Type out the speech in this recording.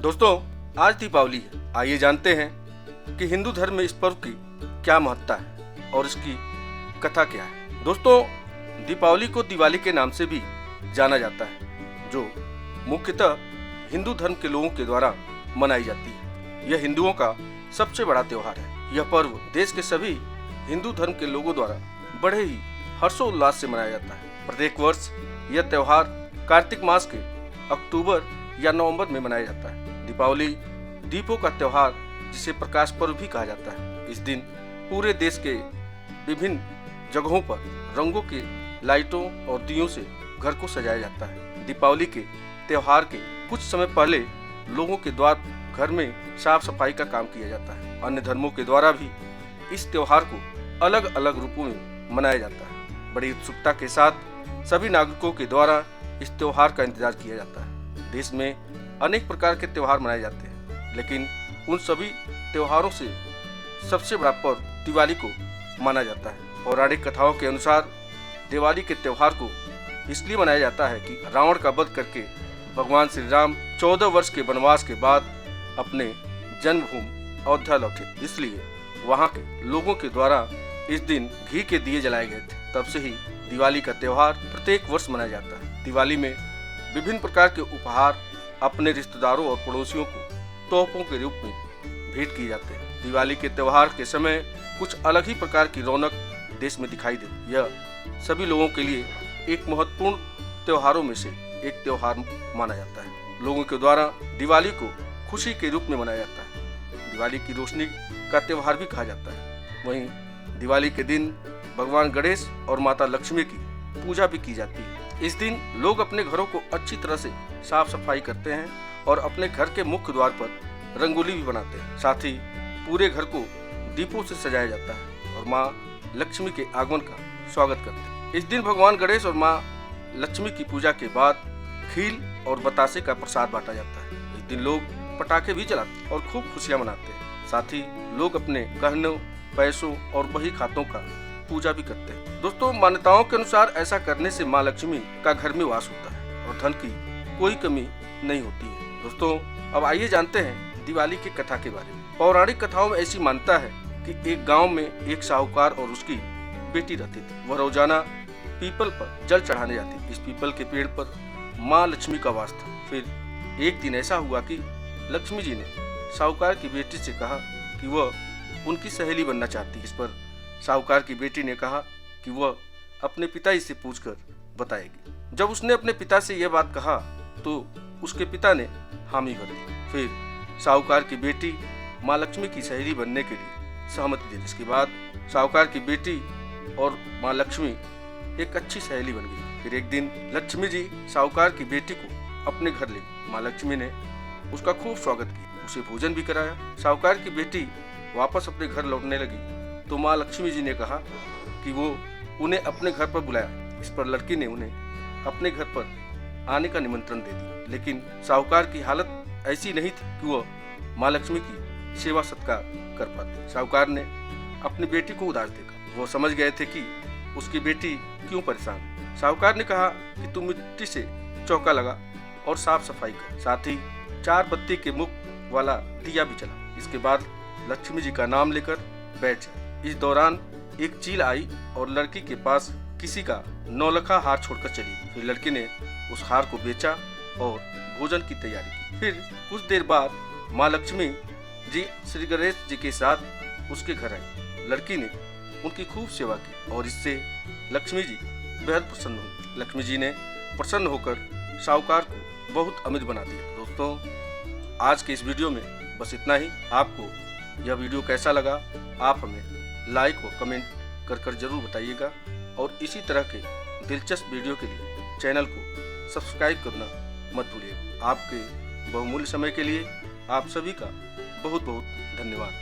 दोस्तों, आज दीपावली है। आइए जानते हैं कि हिंदू धर्म में इस पर्व की क्या महत्ता है और इसकी कथा क्या है। दोस्तों, दीपावली को दिवाली के नाम से भी जाना जाता है, जो मुख्यतः हिंदू धर्म के लोगों के द्वारा मनाई जाती है। यह हिंदुओं का सबसे बड़ा त्योहार है। यह पर्व देश के सभी हिंदू धर्म के लोगों द्वारा बड़े ही हर्षोल्लास से मनाया जाता है। प्रत्येक वर्ष यह त्योहार कार्तिक मास के अक्टूबर या नवंबर में मनाया जाता है। दीपावली दीपों का त्योहार, जिसे प्रकाश पर्व भी कहा जाता है। इस दिन पूरे देश के विभिन्न जगहों पर रंगों के लाइटों और दियों से घर को सजाया जाता है। दीपावली के त्योहार के कुछ समय पहले लोगों के द्वार घर में साफ सफाई का काम किया जाता है। अन्य धर्मों के द्वारा भी इस त्योहार को अलग अलग रूपों में मनाया जाता है। बड़ी उत्सुकता के साथ सभी नागरिकों के द्वारा इस त्योहार का इंतजार किया जाता है। देश में अनेक प्रकार के त्योहार मनाए जाते हैं, लेकिन उन सभी त्योहारों से सबसे बड़ा पर्व दिवाली को माना जाता है। पौराणिक कथाओं के अनुसार दिवाली के त्योहार को इसलिए मनाया जाता है कि रावण का वध करके भगवान श्री राम 14 वर्ष के वनवास के बाद अपने जन्मभूमि अयोध्या लौटे, इसलिए वहां के लोगों के द्वारा इस दिन घी के दिए जलाए गए थे। तब से ही दिवाली का त्योहार प्रत्येक वर्ष मनाया जाता है। दिवाली में विभिन्न प्रकार के उपहार अपने रिश्तेदारों और पड़ोसियों को तोहफों के रूप में भेंट किए जाते हैं। दिवाली के त्योहार के समय कुछ अलग ही प्रकार की रौनक देश में दिखाई देती है। यह सभी लोगों के लिए एक महत्वपूर्ण त्योहारों में से एक त्योहार माना जाता है। लोगों के द्वारा दिवाली को खुशी के रूप में मनाया जाता है। दिवाली की रोशनी का त्योहार भी कहा जाता है। वहीं दिवाली के दिन भगवान गणेश और माता लक्ष्मी की पूजा भी की जाती है। इस दिन लोग अपने घरों को अच्छी तरह से साफ सफाई करते हैं और अपने घर के मुख्य द्वार पर रंगोली भी बनाते हैं। साथ ही पूरे घर को दीपों से सजाया जाता है और माँ लक्ष्मी के आगमन का स्वागत करते हैं। इस दिन भगवान गणेश और माँ लक्ष्मी की पूजा के बाद खील और बतासे का प्रसाद बांटा जाता है। इस दिन लोग पटाखे भी जलाते हैं और खूब खुशियाँ मनाते हैं। साथ ही लोग अपने गहनों, पैसों और बही खातों का पूजा भी करते हैं। दोस्तों, मान्यताओं के अनुसार ऐसा करने से माँ लक्ष्मी का घर में वास होता है और धन की कोई कमी नहीं होती है। दोस्तों, अब आइए जानते हैं दिवाली की कथा के बारे में। पौराणिक कथाओं में ऐसी मान्यता है कि एक गांव में एक साहूकार और उसकी बेटी रहती थी। वह रोजाना पीपल पर जल चढ़ाने जाती। इस पीपल के पेड़ पर माँ लक्ष्मी का वास था। फिर एक दिन ऐसा हुआ कि लक्ष्मी जी ने साहूकार की बेटी से कहा कि वह उनकी सहेली बनना चाहती। इस पर साहूकार की बेटी ने कहा कि वह अपने पिताजी से पूछकर बताएगी। जब उसने अपने पिता से यह बात कहा तो उसके पिता ने हामी भर दी। फिर साहूकार की बेटी माँ लक्ष्मी की सहेली बनने के लिए सहमति दी। इसके बाद साहूकार की बेटी और माँ लक्ष्मी एक अच्छी सहेली बन गई। फिर एक दिन लक्ष्मी जी साहूकार की बेटी को अपने घर ले गई। माँ लक्ष्मी ने उसका खूब स्वागत किया, उसे भोजन भी कराया। साहूकार की बेटी वापस अपने घर लौटने लगी तो माँ लक्ष्मी जी ने कहा कि वो उन्हें अपने घर पर बुलाया। इस पर लड़की ने उन्हें अपने घर पर आने का निमंत्रण दे दिया, लेकिन साहूकार की हालत ऐसी नहीं थी कि वह माँ लक्ष्मी की सेवा सत्कार कर पाते। साहूकार ने अपनी बेटी को उदास देखा। वो समझ गए थे कि उसकी बेटी क्यों परेशान है। साहूकार ने कहा कि तू मिट्टी से चौका लगा और साफ सफाई कर, साथ ही 4 बत्ती के मुख वाला दिया भी जला। इसके बाद लक्ष्मी जी का नाम लेकर बैठ जाए। इस दौरान एक चील आई और लड़की के पास किसी का 9 लखा हार छोड़कर चली। फिर लड़की ने उस हार को बेचा और भोजन की तैयारी की। फिर कुछ देर बाद माँ लक्ष्मी जी श्री गणेश जी के साथ उसके घर आई। लड़की ने उनकी खूब सेवा की और इससे लक्ष्मी जी बेहद प्रसन्न हुई। लक्ष्मी जी ने प्रसन्न होकर साहूकार को बहुत अमीर बना दिया। दोस्तों, आज के इस वीडियो में बस इतना ही। आपको यह वीडियो कैसा लगा आप हमें लाइक व कमेंट कर जरूर बताइएगा और इसी तरह के दिलचस्प वीडियो के लिए चैनल को सब्सक्राइब करना मत भूलिएगा। आपके बहुमूल्य समय के लिए आप सभी का बहुत बहुत धन्यवाद।